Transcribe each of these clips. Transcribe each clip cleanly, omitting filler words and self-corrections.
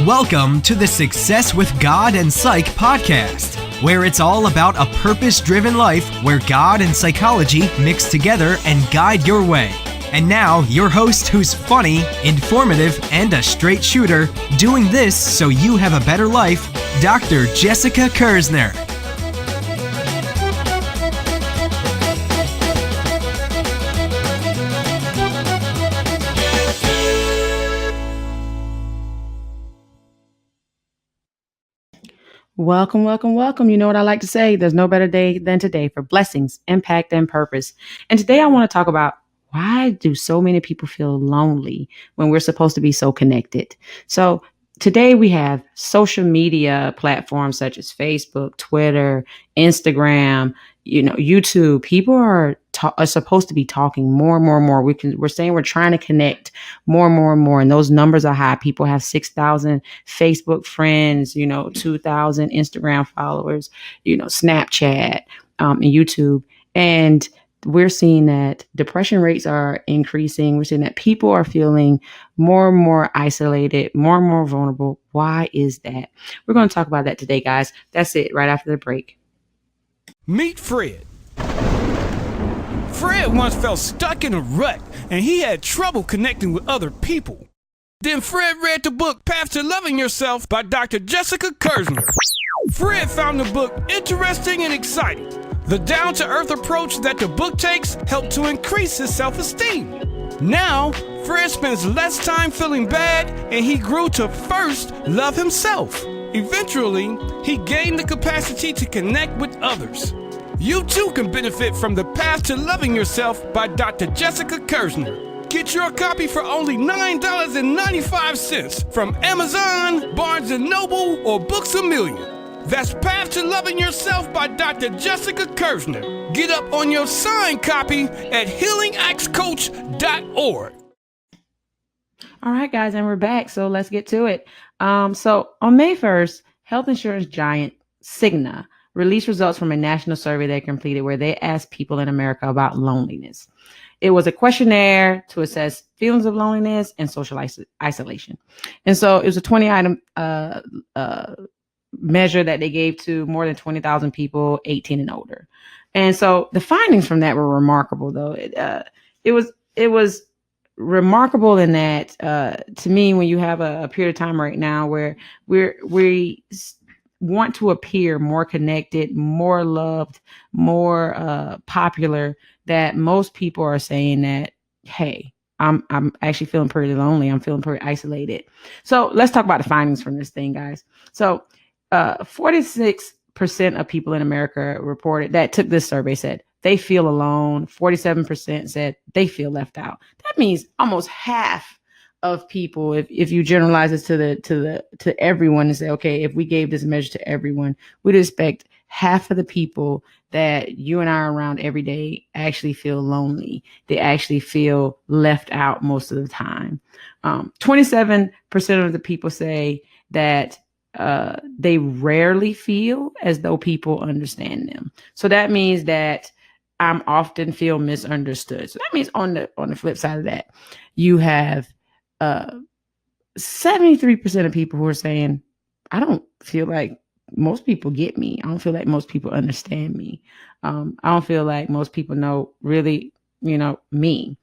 Welcome to the Success with God and Psych podcast, where it's all about a purpose-driven life where God and psychology mix together and guide your way. And now, your host who's funny, informative, and a straight shooter, doing this so you have a better life, Dr. Jessica Kerzner. Welcome, welcome, welcome. You know what I like to say? There's no better day than today for blessings, impact, and purpose. And today I want to talk about why do so many people feel lonely when we're supposed to be so connected? So today we have social media platforms such as Facebook, Twitter, Instagram, YouTube. People are supposed to be talking more and more and more. We're saying we're trying to connect more and more and more. And those numbers are high. People have 6,000 Facebook friends, 2,000 Instagram followers, Snapchat, and YouTube. And we're seeing that depression rates are increasing. We're seeing that people are feeling more and more isolated, more and more vulnerable. Why is that? We're going to talk about that today, guys. That's it, right after the break. Meet Fred. Fred once felt stuck in a rut, and he had trouble connecting with other people. Then Fred read the book Path to Loving Yourself by Dr. Jessica Kerzner. Fred found the book interesting and exciting. The down-to-earth approach that the book takes helped to increase his self-esteem. Now, Fred spends less time feeling bad, and he grew to first love himself. Eventually, he gained the capacity to connect with others. You too can benefit from the Path to Loving Yourself by Dr. Jessica Kerzner. Get your copy for only $9.95 from Amazon, Barnes & Noble, or Books A Million. That's Path to Loving Yourself by Dr. Jessica Kerzner. Get up on your signed copy at healingaxcoach.org. All right, guys, and we're back. So let's get to it. So on May 1st, health insurance giant Cigna released results from a national survey they completed where they asked people in America about loneliness. It was a questionnaire to assess feelings of loneliness and social isolation. And so it was a 20-item measure that they gave to more than 20,000 people 18 and older. And so the findings from that were remarkable, though. It was remarkable in that, to me, when you have a period of time right now where we want to appear more connected, more loved, more popular, that most people are saying that, hey, I'm actually feeling pretty lonely. I'm feeling pretty isolated. So let's talk about the findings from this thing, guys. So 46% of people in America reported that took this survey said they feel alone. 47% said they feel left out. That means almost half of people, if you generalize this to everyone and say, okay, if we gave this measure to everyone, we'd expect half of the people that you and I are around every day actually feel lonely. They actually feel left out most of the time. 27% of the people say that they rarely feel as though people understand them. So that means that I'm often feel misunderstood. So that means on the flip side of that, you have 73% of people who are saying, I don't feel like most people get me. I don't feel like most people understand me. I don't feel like most people know really, me.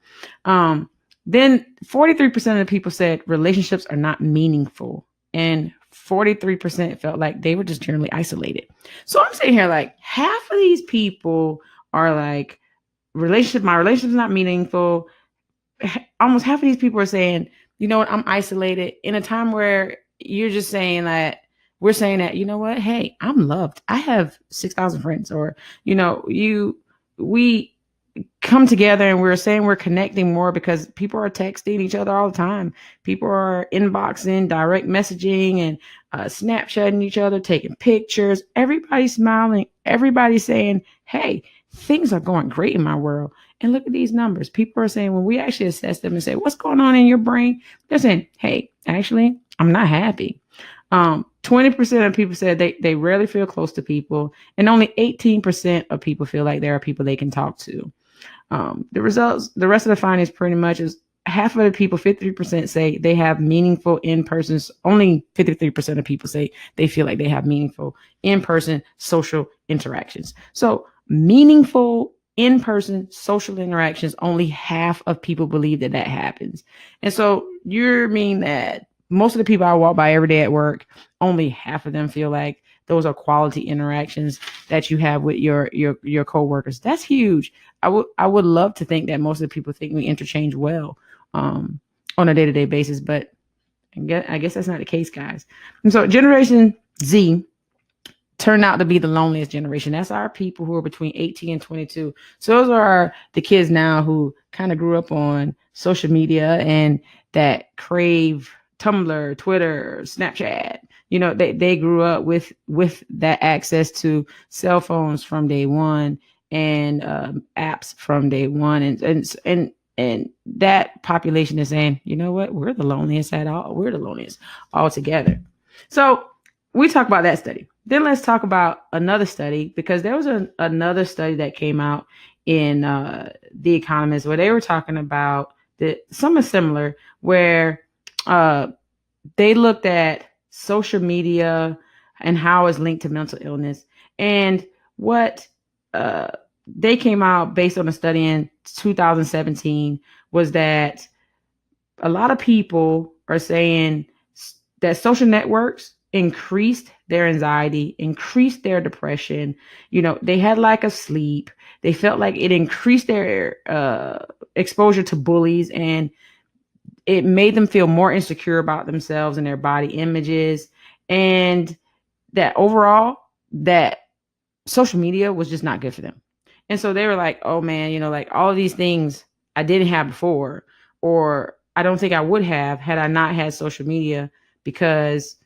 Then 43% of the people said relationships are not meaningful. And 43% felt like they were just generally isolated. So I'm sitting here like half of these people are like, my relationship's not meaningful. Almost half of these people are saying, you know what, I'm isolated, in a time where you're just saying that, we're saying that, you know what, hey, I'm loved. I have 6,000 friends, or, we come together and we're saying we're connecting more because people are texting each other all the time. People are inboxing, direct messaging, and Snapchatting each other, taking pictures. Everybody's smiling. Everybody's saying, hey, things are going great in my world. And look at these numbers. People are saying, when we actually assess them and say, what's going on in your brain? They're saying, hey, actually, I'm not happy. 20% of people said they rarely feel close to people, and only 18% of people feel like there are people they can talk to. The rest of the findings pretty much is half of the people, 53% say they have meaningful in-person, only 53% of people say they feel like they have meaningful in-person social interactions. So meaningful in-person social interactions, only half of people believe that that happens. And so you mean that most of the people I walk by every day at work, only half of them feel like those are quality interactions that you have with your coworkers. That's huge. I would love to think that most of the people think we interchange well on a day-to-day basis, but I guess that's not the case, guys. And so Generation Z turned out to be the loneliest generation. That's our people who are between 18 and 22. So those are the kids now who kind of grew up on social media and that crave Tumblr, Twitter, Snapchat. You know, they grew up with that access to cell phones from day one and apps from day one, and that population is saying, you know what, we're the loneliest altogether. So we talk about that study. Then let's talk about another study, because there was another study that came out in The Economist where they were talking about something similar, where they looked at social media and how it's linked to mental illness. And what they came out based on a study in 2017 was that a lot of people are saying that social networks increased their anxiety, increased their depression. You know, they had lack of sleep. They felt like it increased their exposure to bullies, and it made them feel more insecure about themselves and their body images. And that overall, that social media was just not good for them. And so they were like, oh man, you know, like all of these things I didn't have before, or I don't think I would have had I not had social media, because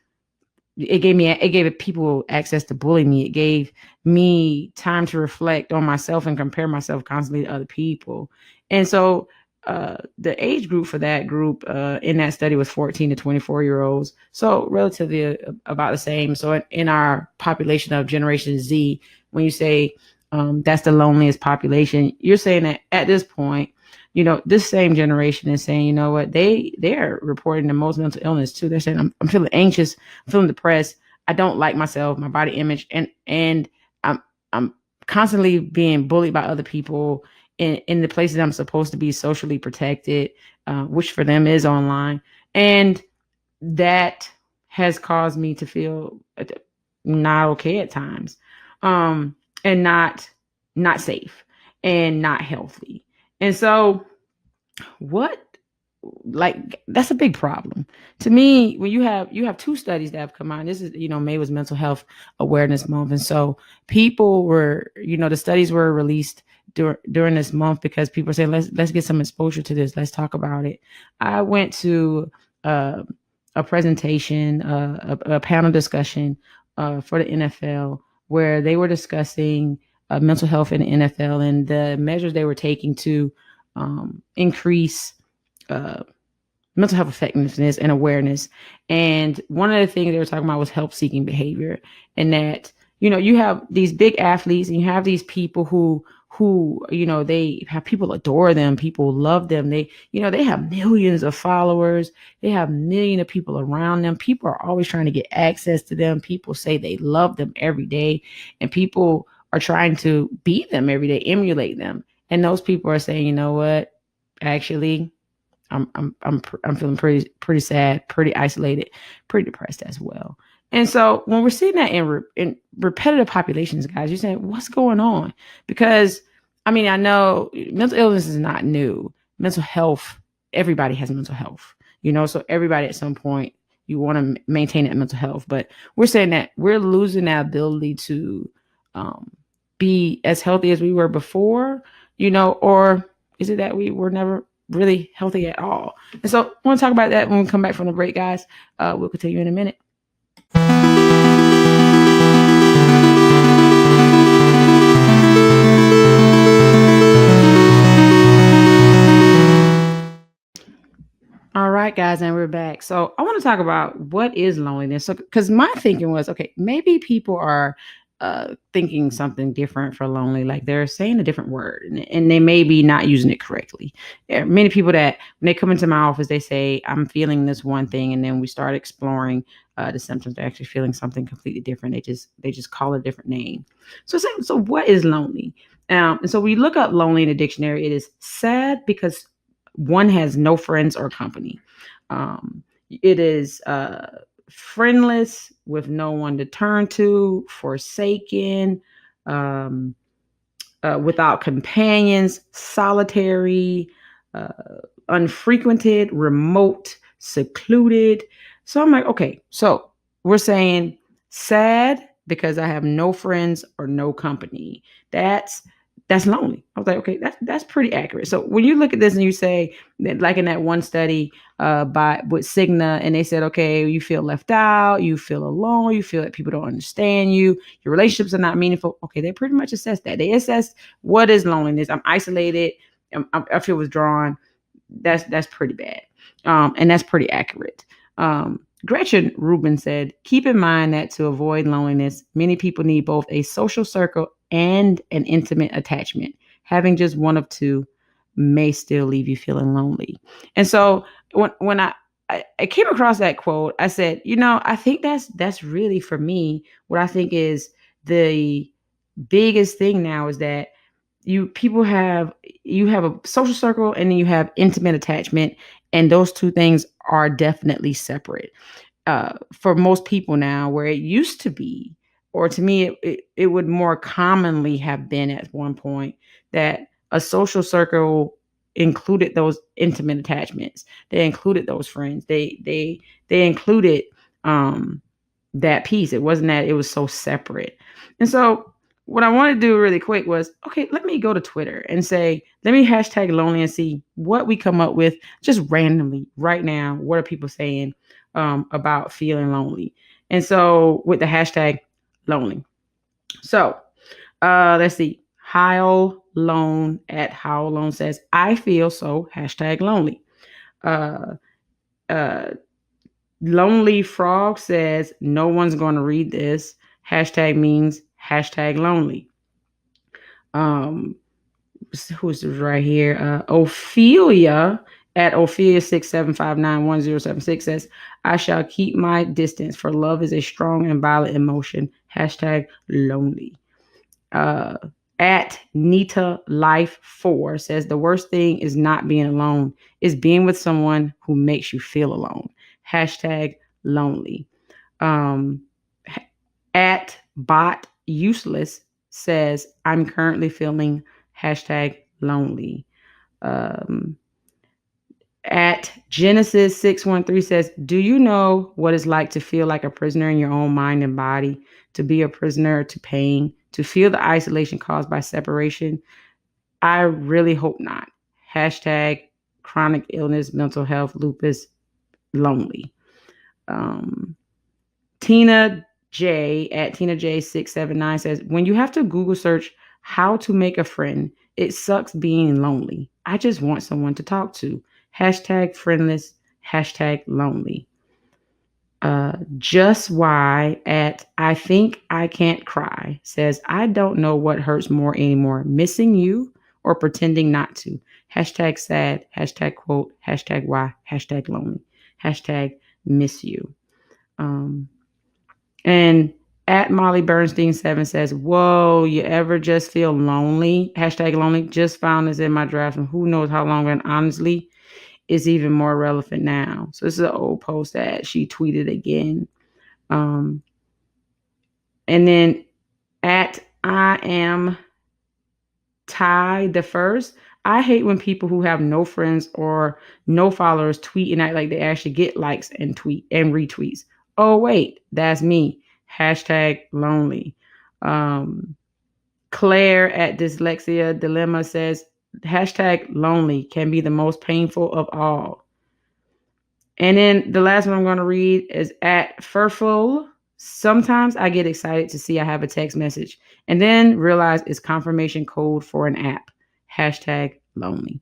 it gave people access to bully me. It gave me time to reflect on myself and compare myself constantly to other people. And so the age group for that group in that study was 14 to 24-year-olds. So relatively about the same. So in our population of Generation Z, when you say that's the loneliest population, you're saying that at this point, you know, this same generation is saying, you know what, they're reporting the most mental illness too. They're saying, I'm feeling anxious, I'm feeling depressed, I don't like myself, my body image, and I'm constantly being bullied by other people in the places I'm supposed to be socially protected, which for them is online. And that has caused me to feel not okay at times, and not safe and not healthy. And so that's a big problem to me. When you have two studies that have come out, this is, you know, May was Mental Health Awareness Month. And so people were, you know, the studies were released during this month because people are saying, let's get some exposure to this. Let's talk about it. I went to a presentation, a panel discussion for the NFL, where they were discussing mental health in the NFL and the measures they were taking to increase mental health effectiveness and awareness. And one of the things they were talking about was help-seeking behavior, and that, you know, you have these big athletes and you have these people who, you know, they have people adore them, people love them. They, you know, they have millions of followers. They have millions of people around them. People are always trying to get access to them. People say they love them every day, and people are trying to beat them every day, emulate them. And those people are saying, you know what, actually, I'm feeling pretty sad, pretty isolated, pretty depressed as well. And so when we're seeing that in repetitive populations, guys, you're saying, what's going on? Because, I mean, I know mental illness is not new. Mental health, everybody has mental health, you know, so everybody at some point, you want to maintain that mental health. But we're saying that we're losing that ability to be as healthy as we were before, you know, or is it that we were never really healthy at all? And so I want to talk about that when we come back from the break, guys. We'll continue in a minute. All right, guys, and we're back. So I want to talk about what is loneliness. So, because my thinking was, okay, maybe people are thinking something different for lonely. Like they're saying a different word and they may be not using it correctly. There are many people that when they come into my office, they say, I'm feeling this one thing. And then we start exploring the symptoms. They're actually feeling something completely different. They just call it a different name. So what is lonely? And so we look up lonely in the dictionary. It is sad because one has no friends or company. It is friendless with no one to turn to, forsaken, without companions, solitary, unfrequented, remote, secluded. So I'm like, okay, so we're saying sad because I have no friends or no company. That's lonely. I was like, okay, that's pretty accurate. So when you look at this and you say that, like in that one study with Cigna, and they said, okay, you feel left out, you feel alone, you feel that people don't understand you, your relationships are not meaningful. Okay, they pretty much assess that. They assess what is loneliness. I'm isolated. I feel withdrawn. That's pretty bad, and that's pretty accurate. Gretchen Rubin said, keep in mind that to avoid loneliness, many people need both a social circle and an intimate attachment. Having just one of two may still leave you feeling lonely. And so when I came across that quote, I said, I think that's really for me, what I think is the biggest thing now is that you have a social circle and then you have intimate attachment, and those two things are definitely separate. For most people now, where it used to be, or to me, it would more commonly have been at one point that a social circle included those intimate attachments. They included those friends. They included that piece. It wasn't that it was so separate. And so what I want to do really quick was, okay, let me go to Twitter and say, let me hashtag lonely and see what we come up with just randomly right now. What are people saying about feeling lonely? And so with the hashtag lonely. So let's see. How Lone at How Lone says, I feel so hashtag lonely. Lonely Frog says, no one's going to read this. Hashtag means hashtag lonely. Who's this right here? Ophelia at Ophelia 67591076 says, I shall keep my distance, for love is a strong and violent emotion. Hashtag lonely. At Nita Life 4 says, the worst thing is not being alone, is being with someone who makes you feel alone. Hashtag lonely. At Bot Useless says, I'm currently feeling hashtag lonely. At Genesis 613 says, do you know what it's like to feel like a prisoner in your own mind and body, to be a prisoner to pain, to feel the isolation caused by separation? I really hope not. Hashtag chronic illness, mental health, lupus, lonely. Tina J at Tina J 679 says, when you have to Google search how to make a friend, it sucks being lonely. I just want someone to talk to. Hashtag friendless, hashtag lonely. Just Why at I Think I Can't Cry says, I don't know what hurts more anymore, missing you or pretending not to. Hashtag sad, hashtag quote, hashtag why, hashtag lonely, hashtag miss you. And at Molly Bernstein 7 says, whoa, you ever just feel lonely? Hashtag lonely. Just found this in my draft, and who knows how long, and honestly, it's even more relevant now. So this is an old post that she tweeted again. And then at I Am Ty the First, I hate when people who have no friends or no followers tweet and act like they actually get likes and tweet and retweets. Oh, wait, that's me. Hashtag lonely. Claire at Dyslexia Dilemma says, hashtag lonely can be the most painful of all. And then the last one I'm going to read is at Furful. Sometimes I get excited to see I have a text message and then realize it's confirmation code for an app. Hashtag lonely.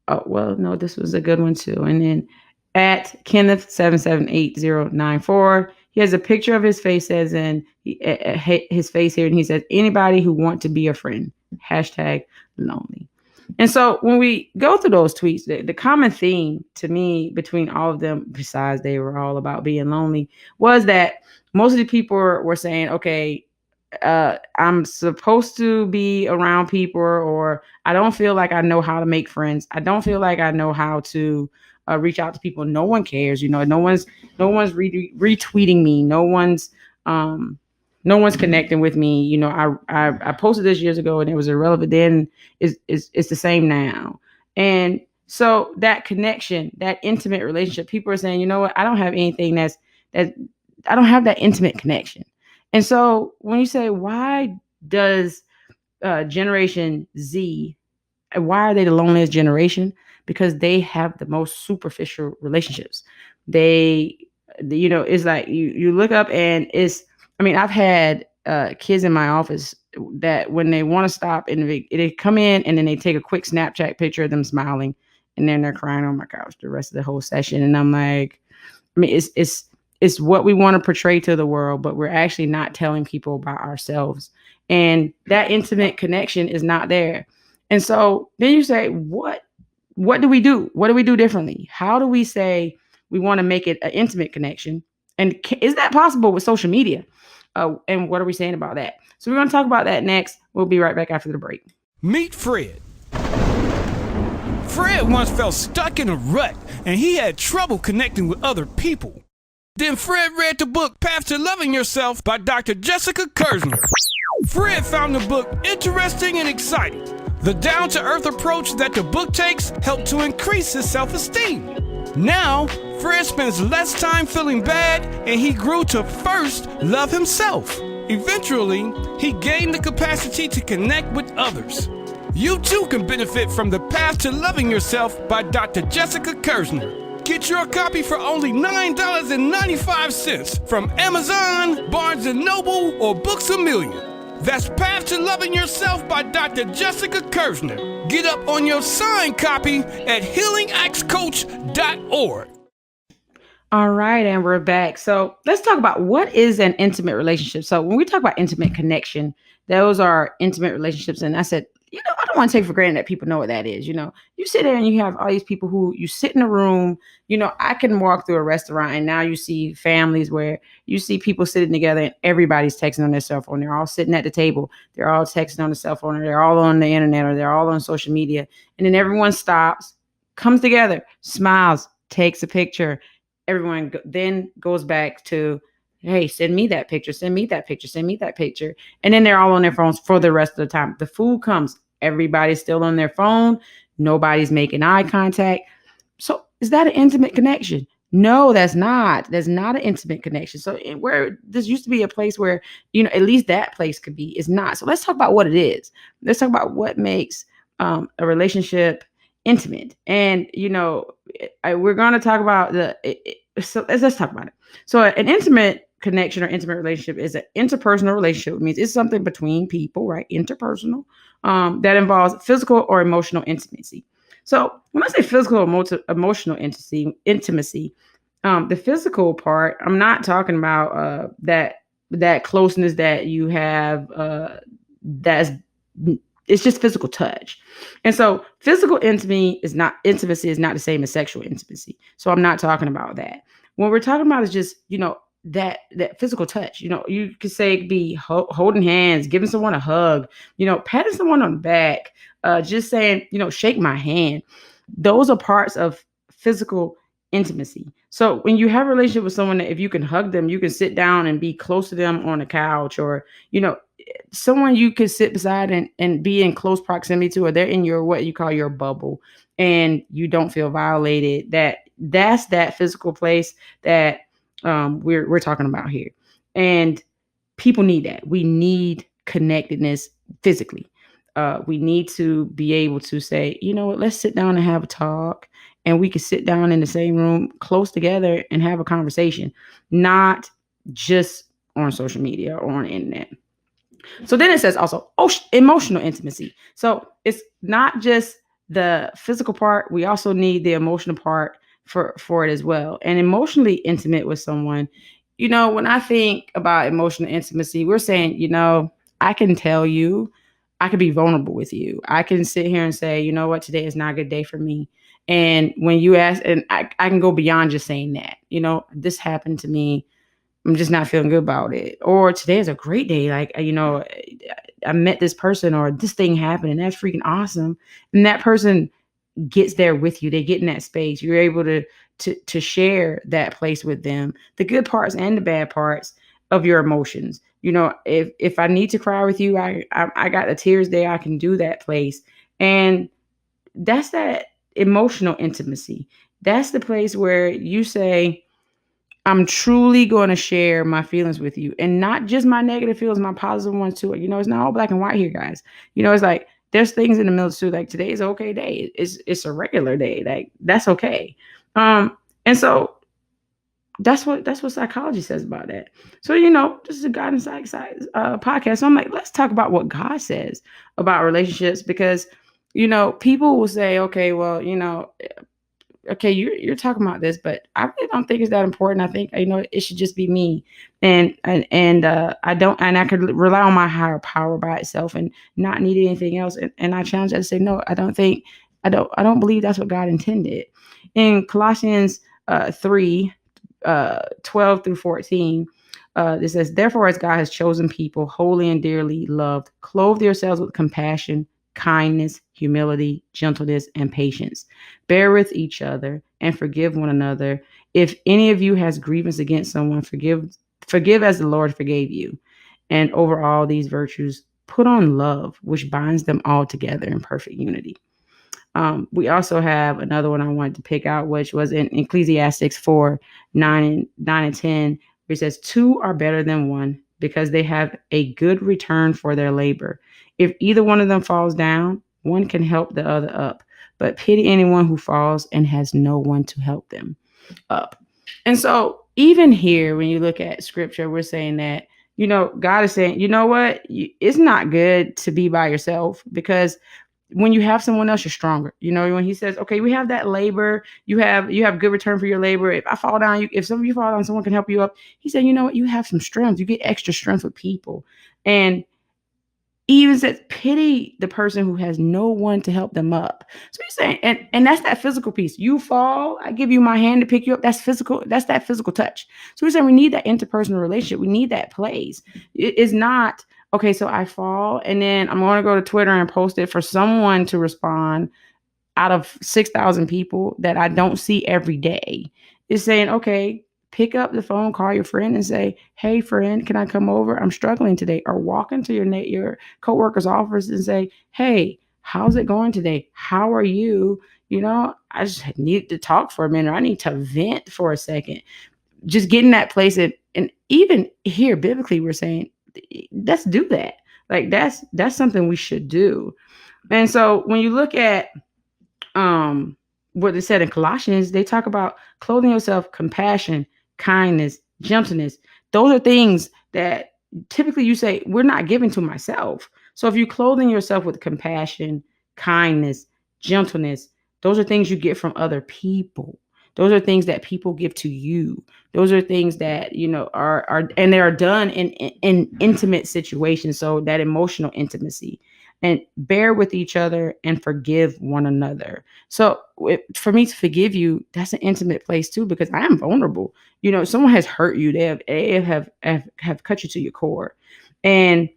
Oh, well, no, this was a good one too. And then at Kenneth 778094, He has a picture of his face as in his face here. And he says, anybody who want to be a friend, #lonely. And so when we go through those tweets, the common theme to me between all of them, besides they were all about being lonely, was that most of the people were saying, okay, I'm supposed to be around people, or I don't feel like I know how to make friends. I don't feel like I know how to reach out to people. No one cares, no one's retweeting me. No one's connecting with me. I posted this years ago and it was irrelevant then. It's the same now. And so that connection, that intimate relationship, people are saying, you know what, I don't have anything that I don't have that intimate connection. And so when you say, why does Generation Z, why are they the loneliest generation? Because they have the most superficial relationships. It's like you look up and I've had kids in my office that when they want to stop and they come in and then they take a quick Snapchat picture of them smiling and then they're crying on my couch the rest of the whole session. And I'm like, it's what we want to portray to the world, but we're actually not telling people about ourselves. And that intimate connection is not there. And so then you say, what do we do? What do we do differently? How do we say we want to make it an intimate connection? And is that possible with social media? And what are we saying about that? So we're going to talk about that next. We'll be right back after the break. Meet Fred. Fred once felt stuck in a rut, and he had trouble connecting with other people. Then Fred read the book Path to Loving Yourself by Dr. Jessica Kerzner. Fred found the book interesting and exciting. The down-to-earth approach that the book takes helped to increase his self-esteem. Now, Fred spends less time feeling bad, and he grew to first love himself. Eventually, he gained the capacity to connect with others. You too can benefit from the Path to Loving Yourself by Dr. Jessica Kerzner. Get your copy for only $9.95 from Amazon, Barnes & Noble, or Books A Million. That's Path to Loving Yourself by Dr. Jessica Kerzner. Get up on your signed copy at healingaxcoach.org. All right, and we're back. So let's talk about what is an intimate relationship. So when we talk about intimate connection, those are intimate relationships. And I said, I don't want to take for granted that people know what that is. You sit there and you have all these people who you sit in a room. I can walk through a restaurant and now you see families where you see people sitting together and everybody's texting on their cell phone. They're all sitting at the table. They're all texting on the cell phone, or they're all on the internet, or they're all on social media. And then everyone stops, comes together, smiles, takes a picture. Everyone then goes back to, hey, send me that picture, send me that picture, send me that picture. And then they're all on their phones for the rest of the time. The food comes, everybody's still on their phone. Nobody's making eye contact. So is that an intimate connection? No, that's not. That's not an intimate connection. So where this used to be a place where, at least that place could be, is not. So let's talk about what it is. Let's talk about what makes a relationship intimate. And, we're going to talk about so let's talk about it. So an intimate connection or intimate relationship is an interpersonal relationship. It means it's something between people, right? Interpersonal, that involves physical or emotional intimacy. So when I say physical or emotional intimacy, the physical part, I'm not talking about that closeness that you have. It's just physical touch. And so physical intimacy is not the same as sexual intimacy. So I'm not talking about that. What we're talking about is just, that physical touch. You could say it could be holding hands, giving someone a hug, patting someone on the back, just saying, shake my hand. Those are parts of physical intimacy. So when you have a relationship with someone, that if you can hug them, you can sit down and be close to them on a couch, or, someone you could sit beside and be in close proximity to, or they're in your, what you call your bubble, and you don't feel violated. That's that physical place that we're talking about here. And people need that. We need connectedness physically. We need to be able to say, let's sit down and have a talk, and we can sit down in the same room close together and have a conversation, not just on social media or on the internet. So then it says also emotional intimacy. So it's not just the physical part. We also need the emotional part for it as well. And emotionally intimate with someone when I think about emotional intimacy, we're saying, I can tell you, I can be vulnerable with you. I can sit here and say, you know what, today is not a good day for me. And when you ask, and I can go beyond just saying that, this happened to me. I'm just not feeling good about it. Or today is a great day. Like, I met this person, or this thing happened and that's freaking awesome. And that person gets there with you. They get in that space. You're able to share that place with them, the good parts and the bad parts of your emotions. If I need to cry with you, I got the tears there. I can do that place. And that's that emotional intimacy. That's the place where you say, I'm truly going to share my feelings with you, and not just my negative feelings, my positive ones too. It's not all black and white here, guys. It's like there's things in the middle too. Like today is an okay day. It's a regular day. Like that's okay. And so that's what psychology says about that. So this is a God and Psych podcast. So I'm like, let's talk about what God says about relationships, because people will say, okay, well, okay, you're talking about this, but I really don't think it's that important. I think it should just be me, and I could rely on my higher power by itself and not need anything else. And I challenge that to say, no, I don't believe that's what God intended. In Colossians 3, 12 through 14, it says, therefore, as God has chosen people, holy and dearly loved, clothe yourselves with compassion, kindness, humility, gentleness, and patience. Bear with each other and forgive one another. If any of you has grievance against someone, forgive as the Lord forgave you. And over all these virtues, put on love, which binds them all together in perfect unity. We also have another one I wanted to pick out, which was in Ecclesiastes 4, 9 and 10, where it says, two are better than one, because they have a good return for their labor. If either one of them falls down, one can help the other up. But pity anyone who falls and has no one to help them up. And so even here, when you look at scripture, we're saying that, God is saying, you know what? It's not good to be by yourself, because when you have someone else, you're stronger. When he says, okay, we have that labor, you have good return for your labor. If I fall down, if some of you fall down, someone can help you up. He said, you know what? You have some strength. You get extra strength with people. And even says, pity the person who has no one to help them up. So he's saying, and that's that physical piece. You fall, I give you my hand to pick you up. That's physical. That's that physical touch. So he's saying we need that interpersonal relationship. We need that place. It is not, okay, so I fall and then I'm going to go to Twitter and post it for someone to respond out of 6,000 people that I don't see every day. It's saying, okay, pick up the phone, call your friend and say, hey, friend, can I come over? I'm struggling today. Or walk into your coworker's office and say, hey, how's it going today? How are you? I just need to talk for a minute. I need to vent for a second. Just get in that place. And even here, biblically, we're saying, let's do that. Like that's something we should do. And so when you look at what they said in Colossians, they talk about clothing yourself, compassion, kindness, gentleness. Those are things that typically you say, we're not giving to myself. So if you're clothing yourself with compassion, kindness, gentleness, those are things you get from other people. Those are things that people give to you. Those are things that, are and they are done in intimate situations. So that emotional intimacy. And bear with each other and forgive one another. So for me to forgive you, that's an intimate place too, because I am vulnerable. Someone has hurt you. They have cut you to your core. And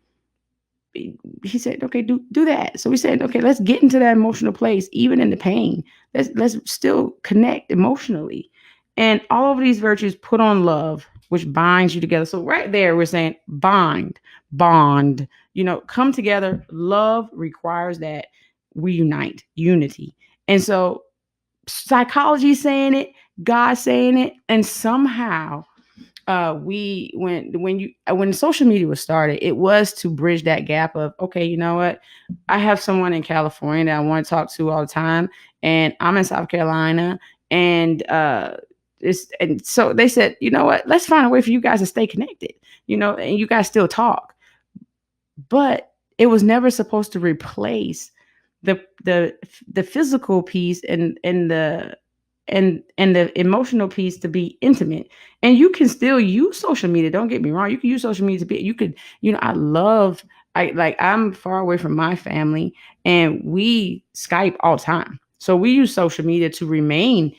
he said, okay, do that. So we said, okay, let's get into that emotional place, even in the pain. Let's still connect emotionally. And all of these virtues put on love, which binds you together. So right there, we're saying bond, come together. Love requires that we unite, unity. And so psychology is saying it, God's saying it, and somehow when social media was started, it was to bridge that gap of, okay, you know what? I have someone in California that I want to talk to all the time, and I'm in South Carolina, and so they said, you know what? Let's find a way for you guys to stay connected, and you guys still talk. But it was never supposed to replace the physical piece and the and the emotional piece to be intimate. And you can still use social media. Don't get me wrong. You can use social media to be, you could, I'm far away from my family and we Skype all the time. So we use social media to remain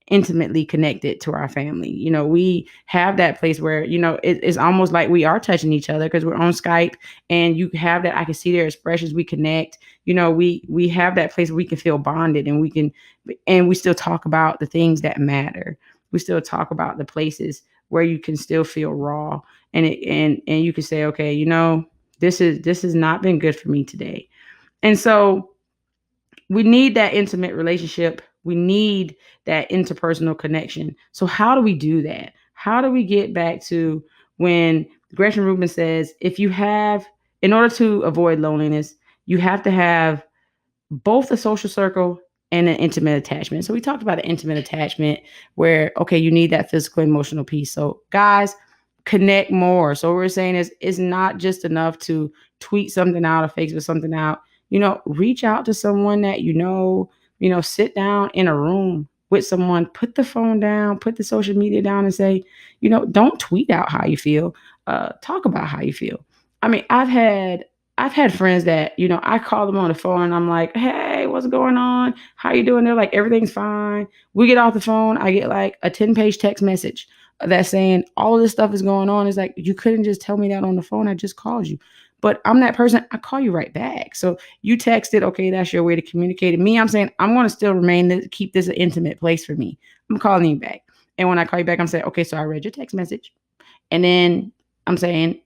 intimately connected to our family. We have that place where, it's almost like we are touching each other because we're on Skype, and you have that. I can see their expressions. We connect. We have that place where we can feel bonded, and we still talk about the things that matter. We still talk about the places where you can still feel raw, and you can say, okay, this has not been good for me today. And so we need that intimate relationship. We need that interpersonal connection. So how do we do that? How do we get back to when Gretchen Rubin says, in order to avoid loneliness, you have to have both a social circle and an intimate attachment. So we talked about an intimate attachment where, okay, you need that physical, emotional piece. So guys, connect more. So what we're saying is, it's not just enough to tweet something out or Facebook something out. Reach out to someone that sit down in a room with someone, put the phone down, put the social media down, and say, don't tweet out how you feel. Talk about how you feel. I mean, I've had friends that, I call them on the phone and I'm like, hey, what's going on? How you doing? They're like, everything's fine. We get off the phone. I get like a 10-page text message that's saying all of this stuff is going on. It's like, you couldn't just tell me that on the phone. I just called you. But I'm that person. I call you right back. So you texted, okay, that's your way to communicate. Me, I'm saying I'm going to still keep this an intimate place for me. I'm calling you back. And when I call you back, I'm saying, okay, so I read your text message. And then I'm saying,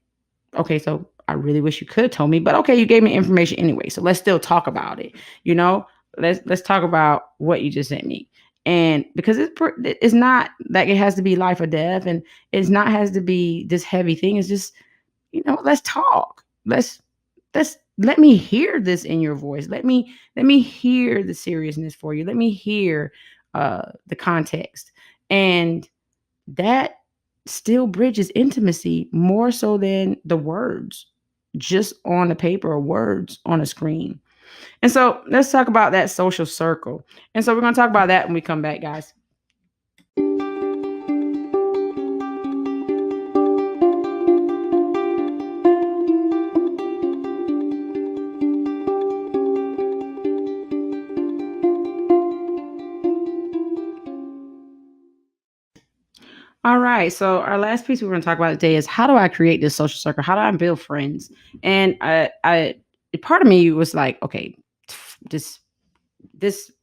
okay, so I really wish you could have told me, but okay, you gave me information anyway. So let's still talk about it. Let's talk about what you just sent me. And because it's not like it has to be life or death, and it's not has to be this heavy thing. It's just, let's talk. Let me hear this in your voice. Let me hear the seriousness for you. Let me hear the context. And that still bridges intimacy more so than the words just on the paper or words on a screen. And so let's talk about that social circle. And so we're going to talk about that when we come back, guys. All right. So our last piece we're going to talk about today is, how do I create this social circle? How do I build friends? And part of me was like, okay, this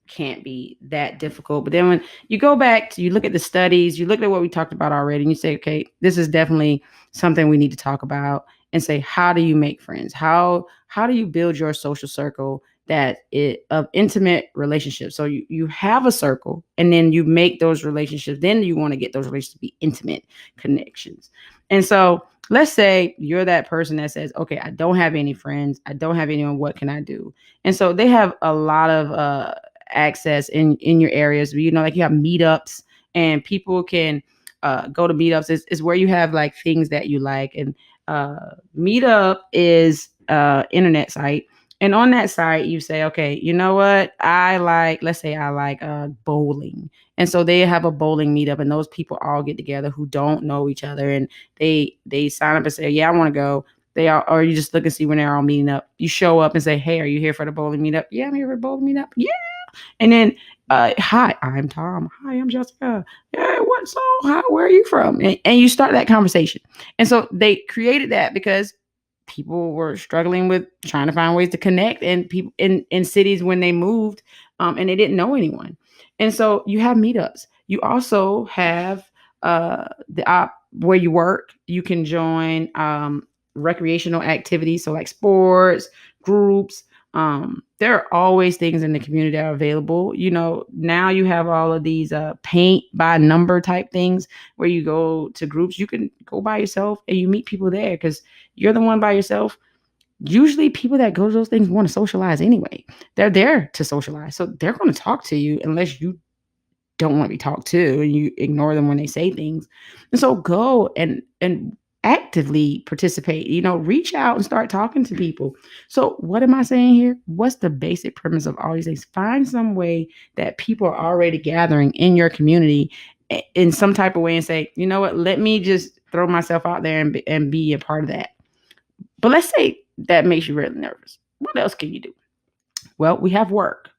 can't be that difficult. But then when you go back you look at the studies, you look at what we talked about already, and you say, okay, this is definitely something we need to talk about, and say, how do you make friends? How do you build your social circle of intimate relationships? So you have a circle, and then you make those relationships. Then you want to get those relationships to be intimate connections. And so let's say you're that person that says, okay, I don't have any friends. I don't have anyone. What can I do? And so they have a lot of access in your areas. Like you have meetups, and people can go to meetups. Is where you have like things that you like. And Meetup is internet site. And on that site, you say, okay, you know what? Let's say I like bowling. And so they have a bowling meetup, and those people all get together who don't know each other, and they sign up and say, yeah, I want to go. Or you just look and see when they're all meeting up. You show up and say, hey, are you here for the bowling meetup? Yeah, I'm here for the bowling meetup. Yeah. And then, hi, I'm Tom. Hi, I'm Jessica. Yeah, where are you from? And you start that conversation. And so they created that because people were struggling with trying to find ways to connect, and people in cities when they moved, and they didn't know anyone. And so you have meetups. You also have where you work. You can join recreational activities, so like sports groups. There are always things in the community that are available. Now you have all of these paint by number type things where you go to groups. You can go by yourself and you meet people there, because you're the one by yourself. Usually people that go to those things want to socialize anyway. They're there to socialize. So they're going to talk to you unless you don't want to be talked to and you ignore them when they say things. And so go and actively participate, reach out and start talking to people. So what am I saying here? What's the basic premise of all these things? Find some way that people are already gathering in your community in some type of way and say, you know what, let me just throw myself out there and be a part of that. But let's say that makes you really nervous. What else can you do? Well, we have work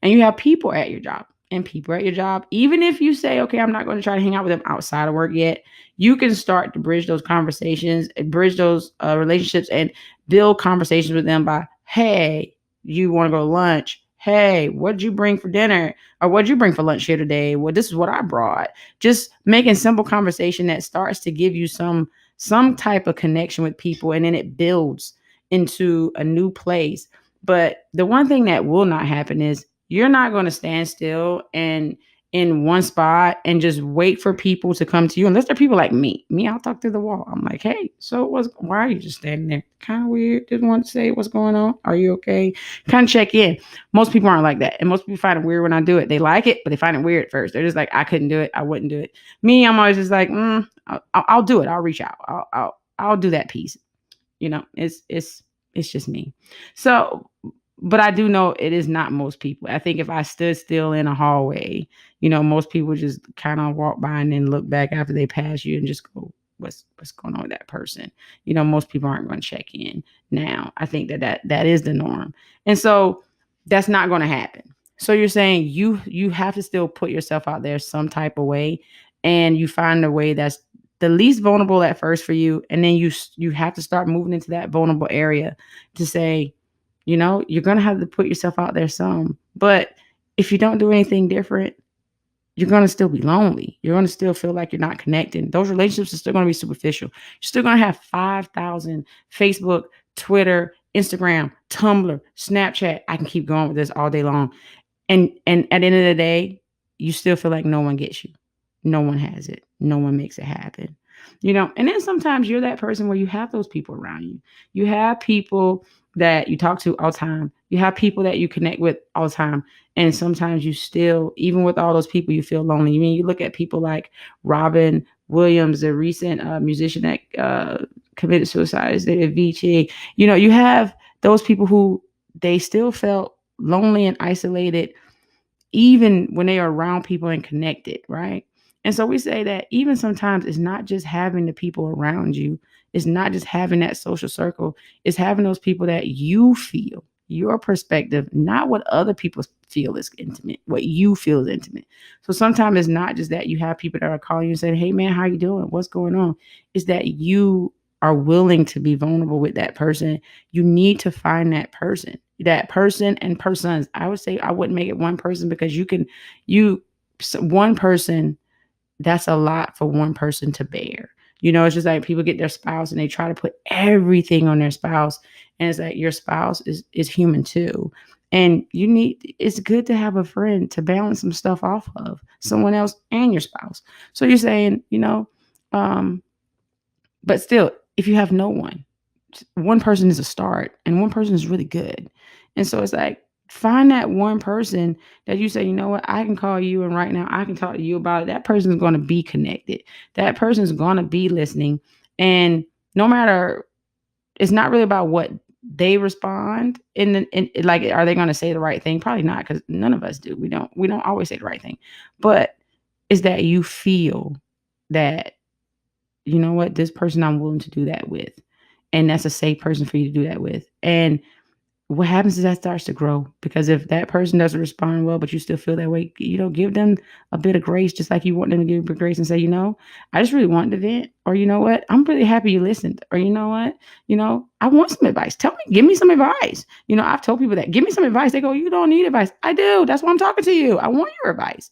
and you have people at your job. And people at your job, even if you say, okay, I'm not going to try to hang out with them outside of work yet, you can start to bridge those conversations, bridge those relationships, and build conversations with them by, hey, you want to go to lunch? Hey, what'd you bring for dinner? Or what'd you bring for lunch here today? Well, this is what I brought. Just making simple conversation that starts to give you some type of connection with people, and then it builds into a new place. But the one thing that will not happen is you're not going to stand still and in one spot and just wait for people to come to you. Unless they're people like me. I'll talk through the wall. I'm like, hey, so why are you just standing there? Kind of weird. Didn't want to say what's going on. Are you okay? Kind of check in. Most people aren't like that. And most people find it weird when I do it. They like it, but they find it weird at first. They're just like, I couldn't do it. I wouldn't do it. Me, I'm always just like, I'll do it. I'll reach out. I'll do that piece. It's just me. So, but I do know it is not most people. I think if I stood still in a hallway, most people just kind of walk by and then look back after they pass you and just go, what's going on with that person? Most people aren't going to check in now. I think that is the norm. And so that's not going to happen. So you're saying you have to still put yourself out there some type of way, and you find a way that's the least vulnerable at first for you. And then you have to start moving into that vulnerable area to say, you're going to have to put yourself out there some. But if you don't do anything different, you're going to still be lonely. You're going to still feel like you're not connecting. Those relationships are still going to be superficial. You're still going to have 5,000 Facebook, Twitter, Instagram, Tumblr, Snapchat. I can keep going with this all day long. And at the end of the day, you still feel like no one gets you. No one has it. No one makes it happen. And then sometimes you're that person where you have those people around you. You have people that you talk to all the time. You have people that you connect with all the time. And sometimes you still, even with all those people, you feel lonely. You look at people like Robin Williams, the recent musician that committed suicide, Avicii. You have those people who they still felt lonely and isolated, even when they are around people and connected, right? And so we say that even sometimes it's not just having the people around you. It's not just having that social circle. It's having those people that you feel, your perspective, not what other people feel is intimate, what you feel is intimate. So sometimes it's not just that you have people that are calling you and saying, hey man, how you doing? What's going on? It's that you are willing to be vulnerable with that person. You need to find that person and persons. I would say I wouldn't make it one person, because one person, that's a lot for one person to bear. It's just like people get their spouse and they try to put everything on their spouse. And it's like your spouse is human too. And it's good to have a friend to balance some stuff off of, someone else and your spouse. So you're saying, but still, if you have no one person is a start and one person is really good. And so it's like, find that one person that you say, you know what, I can call you and right now I can talk to you about it. That person is going to be connected. That person is going to be listening. And no matter, it's not really about what they respond in like, are they going to say the right thing? Probably not, because none of us do. We don't always say the right thing. But it's that you feel that, you know what, this person I'm willing to do that with. And that's a safe person for you to do that with. And what happens is that starts to grow, because if that person doesn't respond well, but you still feel that way, give them a bit of grace, just like you want them to give you grace and say, I just really wanted to vent, or you know what, I'm really happy you listened, or you know what, I want some advice. Give me some advice. I've told people that, give me some advice. They go, you don't need advice. I do. That's why I'm talking to you. I want your advice.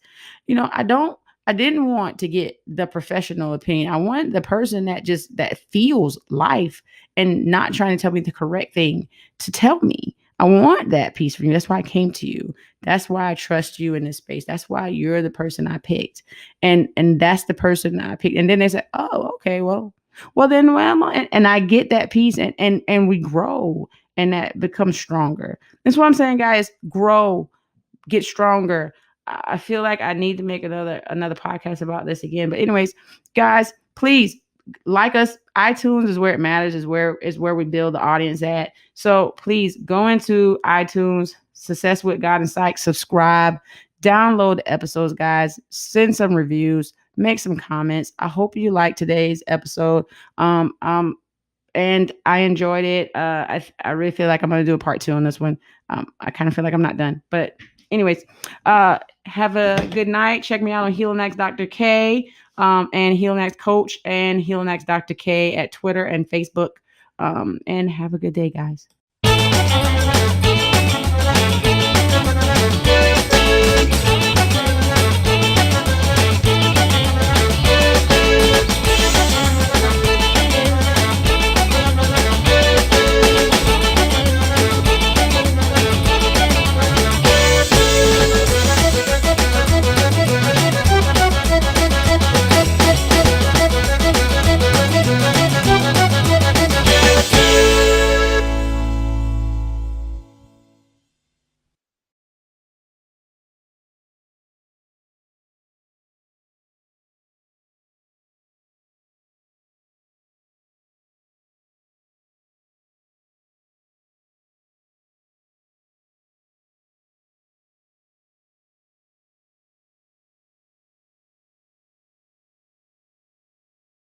I didn't want to get the professional opinion. I want the person that feels life and not trying to tell me the correct thing to tell me. I want that piece from you. That's why I came to you. That's why I trust you in this space. That's why you're the person I picked. And that's the person I picked. And then they say, oh, okay, well, and I get that piece and we grow, and that becomes stronger. That's what I'm saying, guys. Grow, get stronger. I feel like I need to make another podcast about this again. But anyways, guys, please like us iTunes is where it matters, is where we build the audience at. So please go into iTunes, Success with God and Psych, subscribe, download the episodes, guys, send some reviews, make some comments. I hope you liked today's episode. And I enjoyed it. I really feel like I'm going to do a part 2 on this one. I kind of feel like I'm not done, but anyways, have a good night. Check me out on Heal Next Dr. K, and Heal Next Coach, and Heal Next Dr. K at Twitter and Facebook. And have a good day, guys.